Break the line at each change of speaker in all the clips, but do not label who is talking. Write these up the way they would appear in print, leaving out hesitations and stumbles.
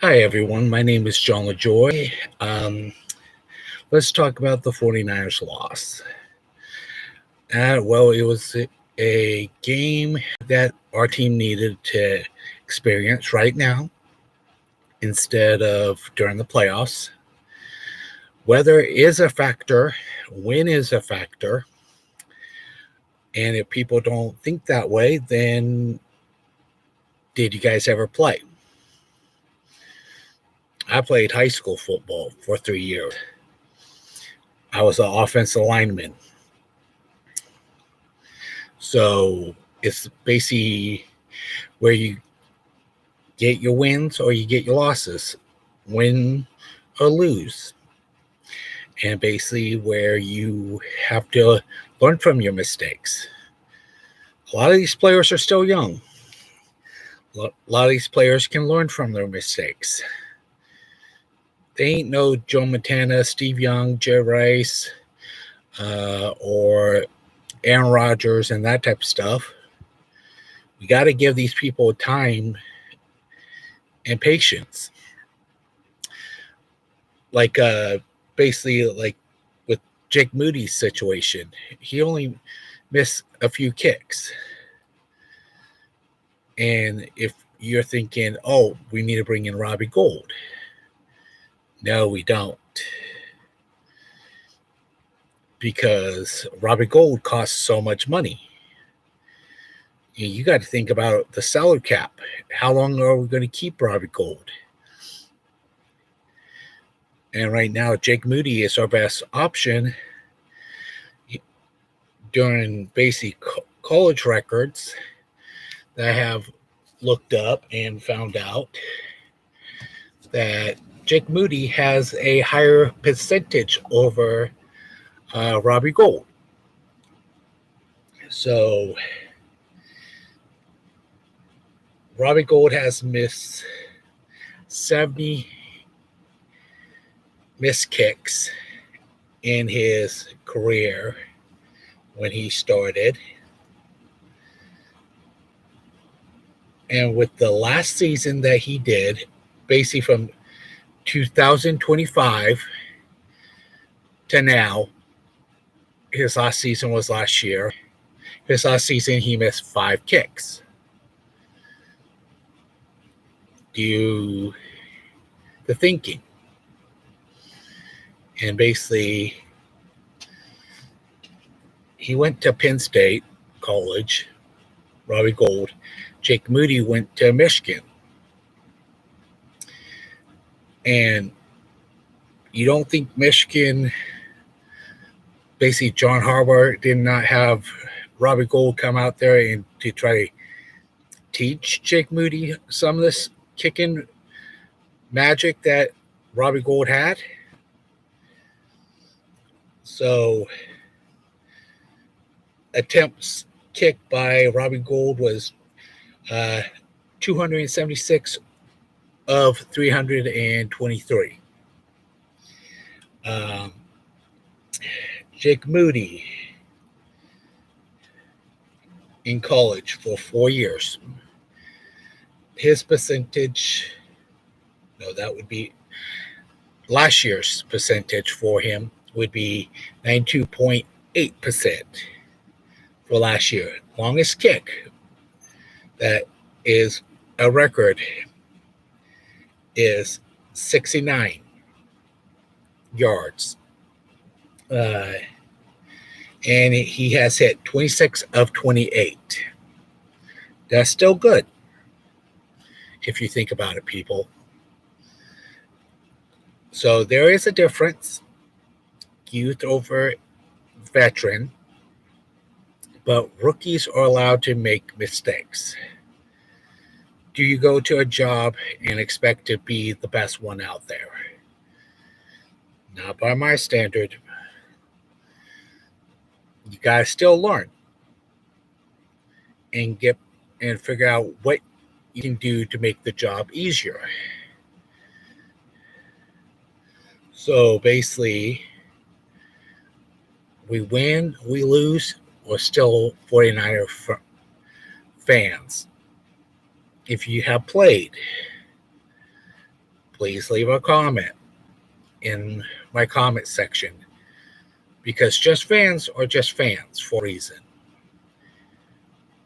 Hi, everyone. My name is John LaJoy. Let's talk about the 49ers loss. It was a game that our team needed to experience right now instead of during the playoffs. Weather is a factor, win is a factor. And if people don't think that way, then did you guys ever play? I played high school football for 3 years. I was an offensive lineman. So it's basically where you get your wins or you get your losses, win or lose. And basically where you have to learn from your mistakes. A lot of these players are still young. A lot of these players can learn from their mistakes. They ain't no Joe Montana, Steve Young, Jerry Rice, or Aaron Rodgers and that type of stuff. We got to give these people time and patience. Like basically like with Jake Moody's situation, he only missed a few kicks. And if you're thinking, oh, we need to bring in Robbie Gould. No, we don't. Because Robbie Gould costs so much money. You got to think about the salary cap. How long are we going to keep Robbie Gould? And right now, Jake Moody is our best option. During basic college records that I have looked up and found out that Jake Moody has a higher percentage over Robbie Gould. So Robbie Gould has missed 70 missed kicks in his career when he started. And with the last season that he did, basically from 2025 to now, his last season was last year. His last season, he missed 5 kicks. The thinking. And basically, he went to Penn State College, Robbie Gould. Jake Moody went to Michigan. And you don't think Michigan, basically John Harbaugh did not have Robbie Gould come out there and to try to teach Jake Moody some of this kicking magic that Robbie Gould had? So attempts kicked by Robbie Gould was 276 of 323. Jake Moody in college for 4 years. His percentage, no, that would be last year's percentage for him would be 92.8% for last year. Longest kick that is a record is 69 yards. And he has hit 26 of 28. That's still good if you think about it, people. So there is a difference, youth over veteran, but rookies are allowed to make mistakes. Do you go to a job and expect to be the best one out there? Not by my standard. You gotta still learn and figure out what you can do to make the job easier. So basically, we win, we lose, we're still 49er fans. If you have played, please leave a comment in my comment section, because just fans are just fans for a reason.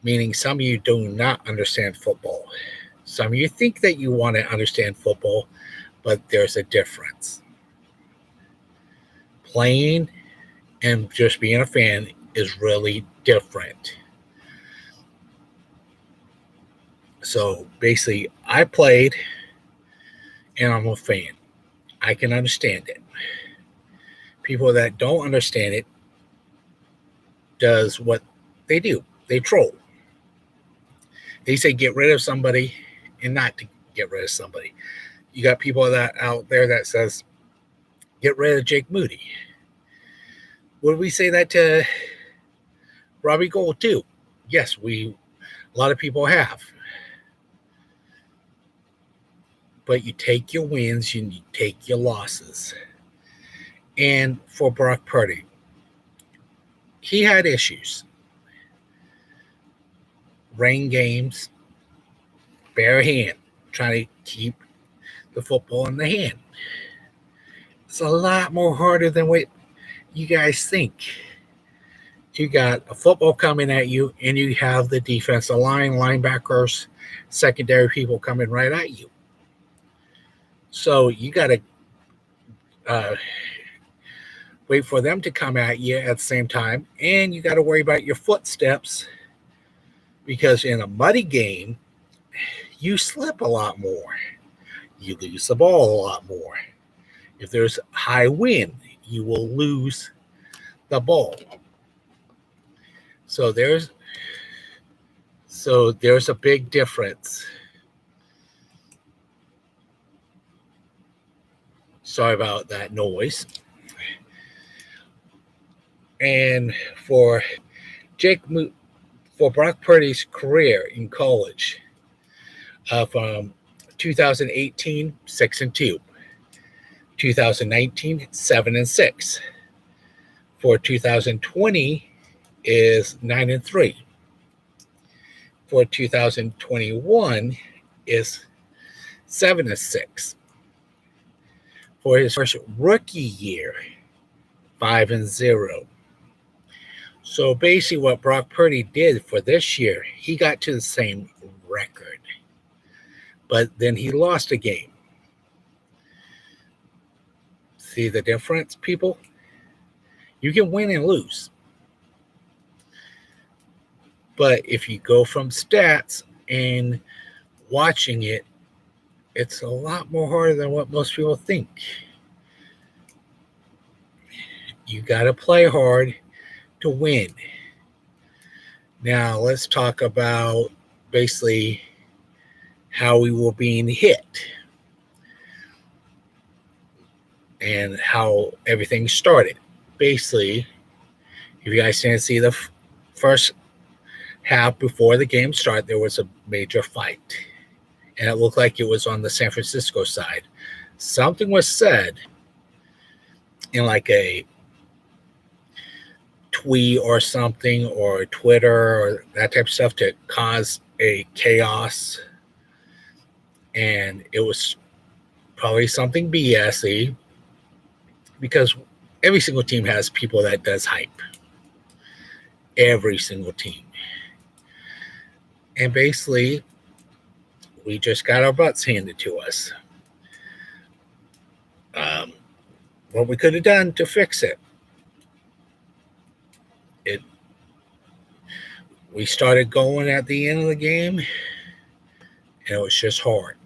Meaning some of you do not understand football. Some of you think that you want to understand football, but there's a difference. Playing and just being a fan is really different. So basically, I played and I'm a fan. I can understand it. People that don't understand it does what they do. They troll. They say get rid of somebody and not to get rid of somebody. You got people that out there that says get rid of Jake Moody. Would we say that to Robbie Gould too? Yes, a lot of people have. But you take your wins and you take your losses. And for Brock Purdy, he had issues. Rain games, bare hand, trying to keep the football in the hand. It's a lot more harder than what you guys think. You got a football coming at you, and you have the defensive line, linebackers, secondary people coming right at you. So you got to wait for them to come at you at the same time, and you got to worry about your footsteps, because in a muddy game, you slip a lot more. You lose the ball a lot more. If there's high wind, you will lose the ball. So there's a big difference. Sorry about that noise. And for Brock Purdy's career in college, from 2018, 6-2, 2019, 7-6. For 2020 is 9-3. For 2021 is 7-6. For his first rookie year, 5-0. So basically what Brock Purdy did for this year, he got to the same record. But then he lost a game. See the difference, people? You can win and lose. But if you go from stats and watching it, it's a lot more harder than what most people think. You got to play hard to win. Now, let's talk about basically how we were being hit and how everything started. Basically, if you guys didn't see the first half before the game started, there was a major fight. And it looked like it was on the San Francisco side. Something was said in like a tweet or something, or Twitter or that type of stuff, to cause a chaos. And it was probably something BS-y, because every single team has people that does hype. Every single team. And basically, we just got our butts handed to us. What we could have done to fix it. We started going at the end of the game, and it was just hard.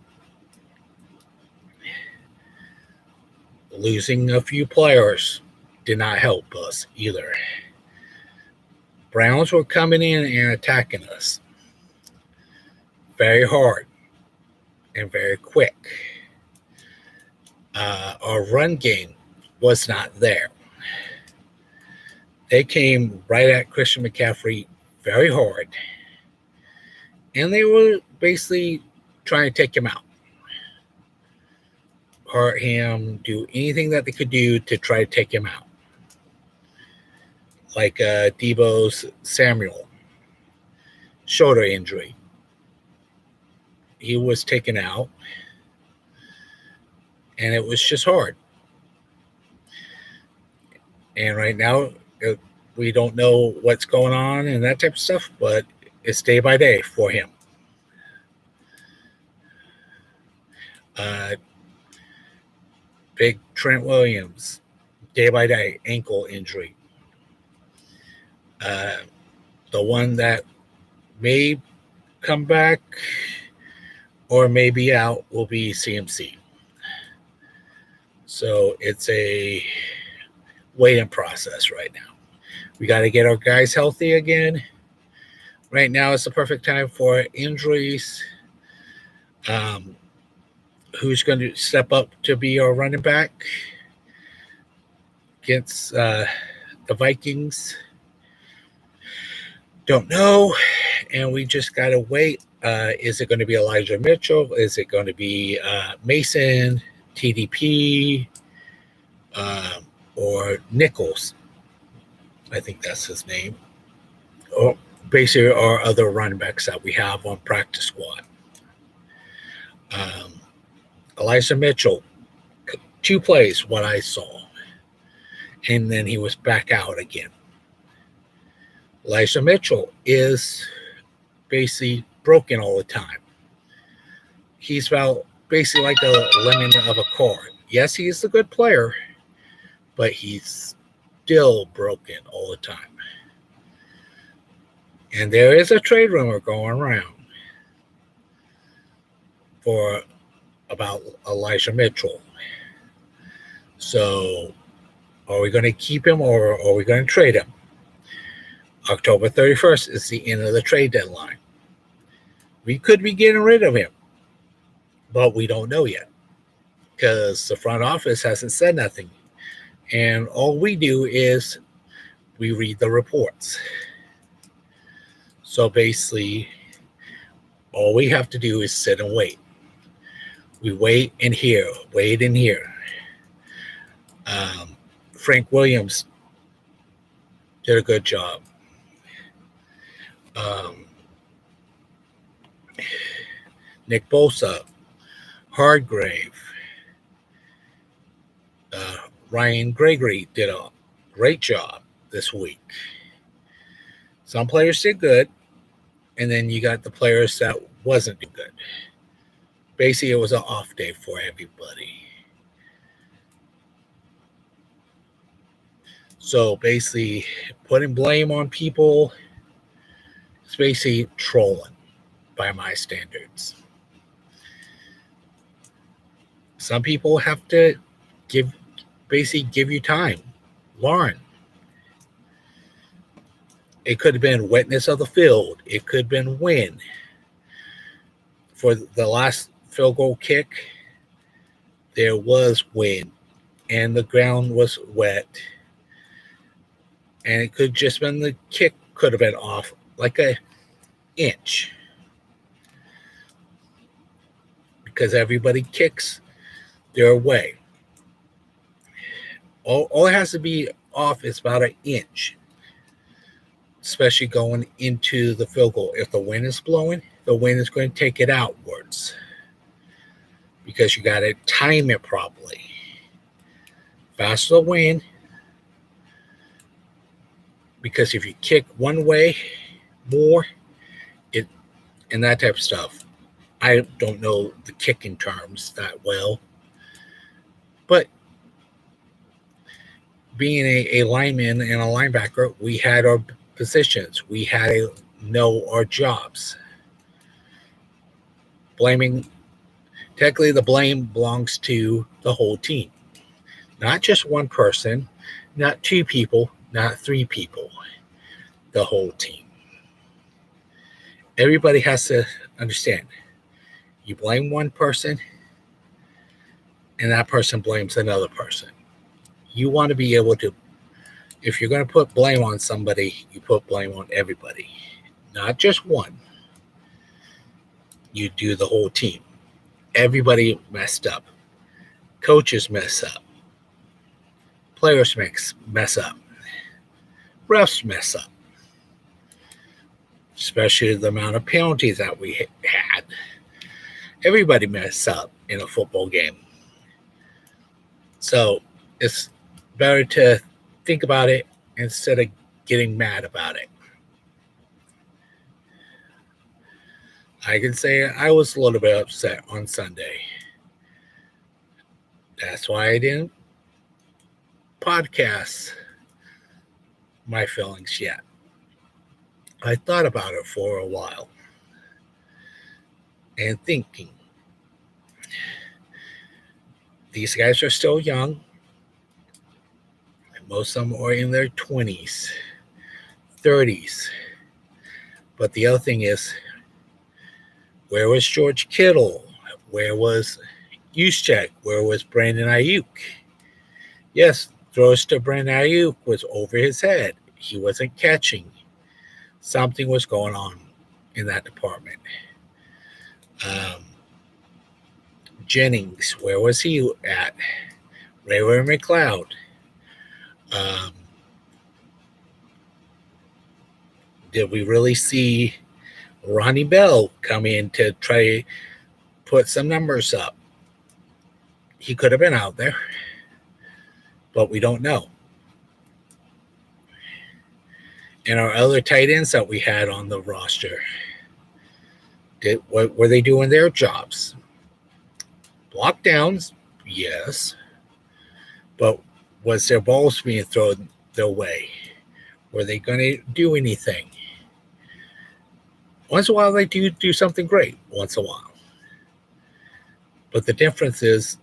Losing a few players did not help us either. Browns were coming in and attacking us very hard and very quick. Our run game was not there. They came right at Christian McCaffrey very hard, and they were basically trying to take him out, hurt him, do anything that they could do to try to take him out. Like Deebo Samuel, shoulder injury. He was taken out. and it was just hard. And right now, we don't know what's going on and that type of stuff, but it's day by day for him. Big Trent Williams, day by day, ankle injury. The one that may come back or may be out will be CMC. So it's a waiting process right now. We got to get our guys healthy again. Right now is the perfect time for injuries. Who's going to step up to be our running back against the Vikings? Don't know. And we just got to wait. Is it going to be Elijah Mitchell? Is it going to be Mason, TDP, or Nichols? I think that's his name. Or basically our other running backs that we have on practice squad. Elijah Mitchell, 2 plays, what I saw. And then he was back out again. Elijah Mitchell is basically broken all the time. He's about basically like the lemon of a car. Yes, he's a good player, but he's still broken all the time. And there is a trade rumor going around for about Elijah Mitchell. So are we going to keep him or are we going to trade him? October 31st is the end of the trade deadline. We could be getting rid of him, but we don't know yet because the front office hasn't said nothing. And all we do is we read the reports. So basically, all we have to do is sit and wait. We wait and hear, wait and hear. Frank Williams did a good job. Nick Bosa, Hargrave, Ryan Gregory did a great job this week. Some players did good, and then you got the players that wasn't good. Basically, it was an off day for everybody. So basically, putting blame on people is basically trolling by my standards. Some people have to give you time. Learn. It could have been wetness of the field. It could have been wind. For the last field goal kick, there was wind and the ground was wet. And it could just been the kick could have been off like an inch. Because everybody kicks their way. All it has to be off is about an inch. Especially going into the field goal. If the wind is blowing, the wind is going to take it outwards. Because you got to time it properly. Faster the wind. Because if you kick one way more, and that type of stuff. I don't know the kicking terms that well. But being a lineman and a linebacker, we had our positions. We had to know our jobs. Technically the blame belongs to the whole team. Not just one person, not 2 people, not 3 people. The whole team. Everybody has to understand. You blame one person, and that person blames another person. You want to be able to, if you're going to put blame on somebody, you put blame on everybody. Not just one. You do the whole team. Everybody messed up. Coaches mess up. Players mess up. Refs mess up. Especially the amount of penalties that we had. Everybody mess up in a football game. So it's better to think about it instead of getting mad about it. I can say I was a little bit upset on Sunday. That's why I didn't podcast my feelings yet. I thought about it for a while and thinking these guys are still young. Most of them are in their 20s, 30s. But the other thing is, where was George Kittle? Where was Juszczyk? Where was Brandon Ayuk? Yes, throws to Brandon Ayuk was over his head. He wasn't catching. Something was going on in that department. Um, Jennings, where was he at? Ray McLeod. Um, did we really see Ronnie Bell come in to try to put some numbers up? He could have been out there, but we don't know. And our other tight ends that we had on the roster, what were they doing their jobs? Block downs, yes, but was their balls being thrown their way? Were they going to do anything? Once in a while, they do something great. Once in a while, but the difference is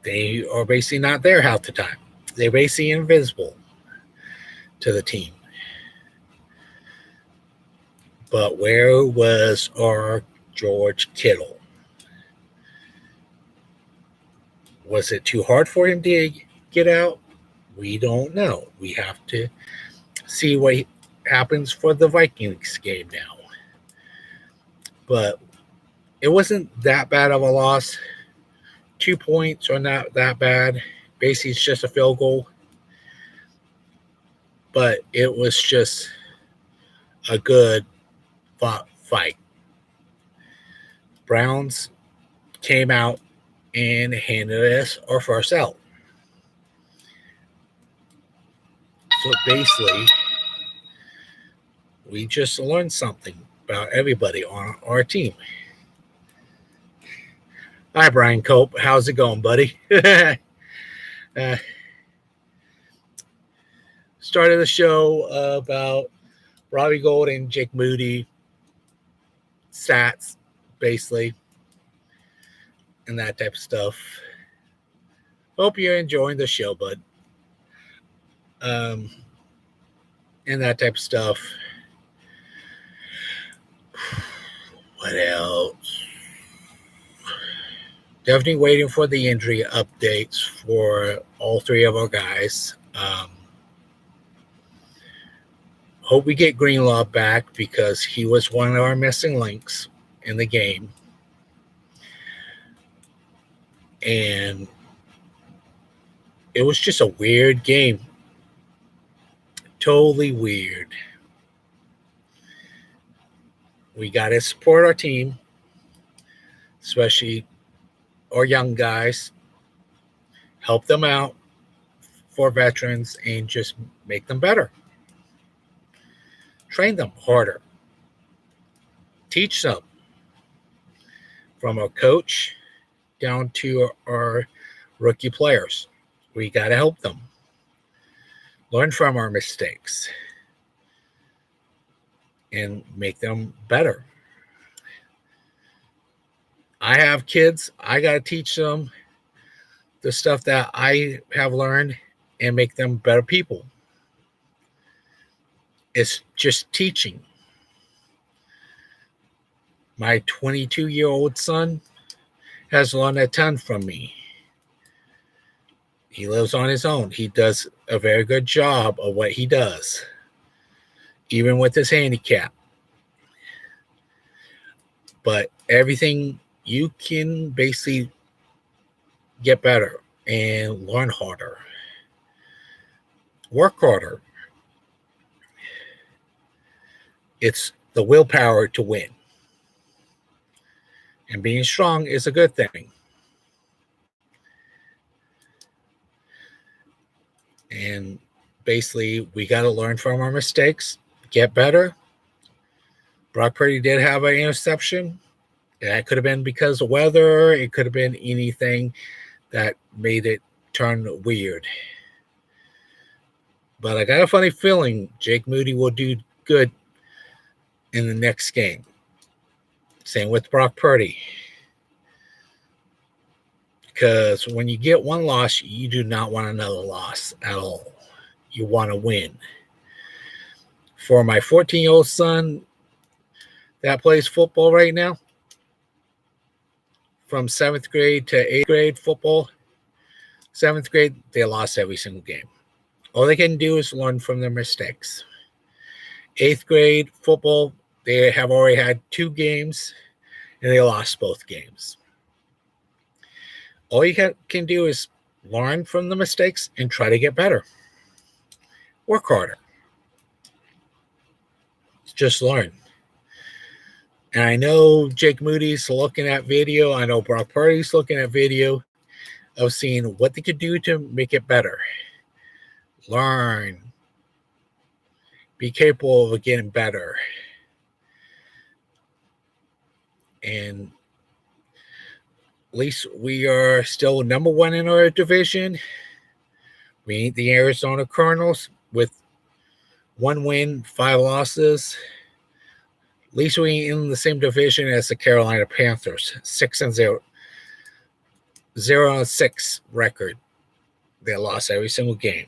they are basically not there half the time. They're basically invisible to the team. But where was our George Kittle? Was it too hard for him to get out? We don't know. We have to see what happens for the Vikings game now. But it wasn't that bad of a loss. 2 points are not that bad. Basically, it's just a field goal. But it was just a good fight. Browns came out and handed us our first out. So basically, we just learned something about everybody on our team. Hi, Brian Cope. How's it going, buddy? Started the show about Robbie Gould and Jake Moody, sats, basically, and that type of stuff. Hope you're enjoying the show, bud. And that type of stuff. What else? Definitely waiting for the injury updates for all three of our guys. Hope we get Greenlaw back because he was one of our missing links in the game. And it was just a weird game. Totally weird. We got to support our team, especially our young guys. Help them out for veterans and just make them better. Train them harder. Teach them. From our coach down to our rookie players. We got to help them. Learn from our mistakes and make them better. I have kids. I got to teach them the stuff that I have learned and make them better people. It's just teaching. My 22-year-old son has learned a ton from me. He lives on his own. He does a very good job of what he does, even with his handicap. But everything, you can basically get better and learn harder. Work harder. It's the willpower to win. And being strong is a good thing. And basically, we got to learn from our mistakes, get better. Brock Purdy did have an interception. That could have been because of weather. It could have been anything that made it turn weird. But I got a funny feeling Jake Moody will do good in the next game. Same with Brock Purdy. Because when you get one loss, you do not want another loss at all. You want to win. For my 14-year-old son that plays football right now, from 7th grade to 8th grade football, 7th grade, they lost every single game. All they can do is learn from their mistakes. 8th grade football, they have already had 2 games, and they lost both games. All you can do is learn from the mistakes and try to get better. Work harder. Just learn. And I know Jake Moody's looking at video. I know Brock Purdy's looking at video of seeing what they could do to make it better. Learn. Be capable of getting better. And at least we are still number 1 in our division. We ain't the Arizona Cardinals with 1 win, 5 losses. At least we ain't in the same division as the Carolina Panthers, 6-0, 0-6 record. They lost every single game.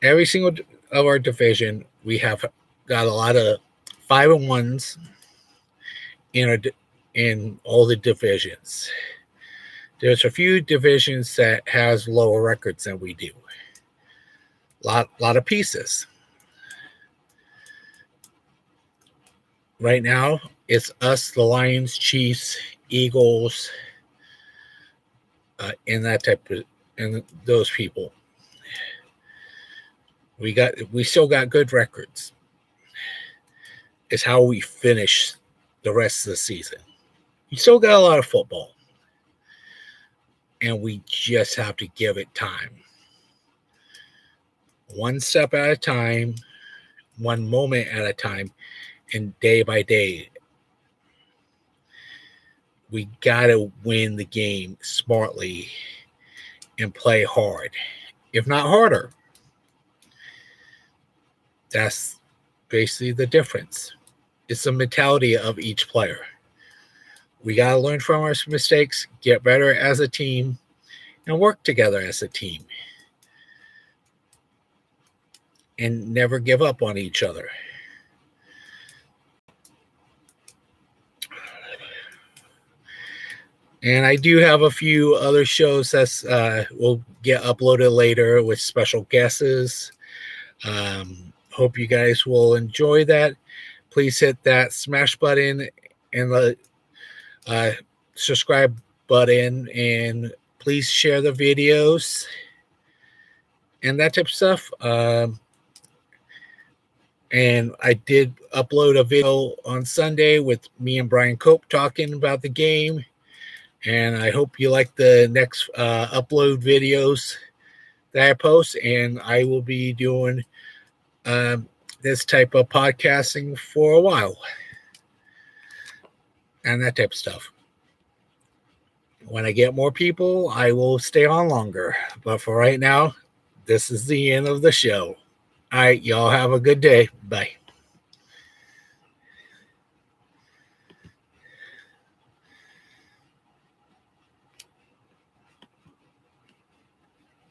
Every single of our division, we have got a lot of 5-1s in all the divisions. There's a few divisions that has lower records than we do. Lot of pieces. Right now, it's us, the Lions, Chiefs, Eagles, and that type of, and those people. We still got good records. It's how we finish the rest of the season. We still got a lot of football, and we just have to give it time. One step at a time, one moment at a time, and day by day. We got to win the game smartly and play hard, if not harder. That's basically the difference. It's the mentality of each player. We got to learn from our mistakes, get better as a team, and work together as a team. And never give up on each other. And I do have a few other shows that will get uploaded later with special guests. Hope you guys will enjoy that. Please hit that smash button and the subscribe button, and please share the videos and that type of stuff. And I did upload a video on Sunday with me and Brian Cope talking about the game. And I hope you like the next upload videos that I post. And I will be doing this type of podcasting for a while. And that type of stuff. When I get more people, I will stay on longer. But for right now, this is the end of the show. All right, y'all have a good day. Bye.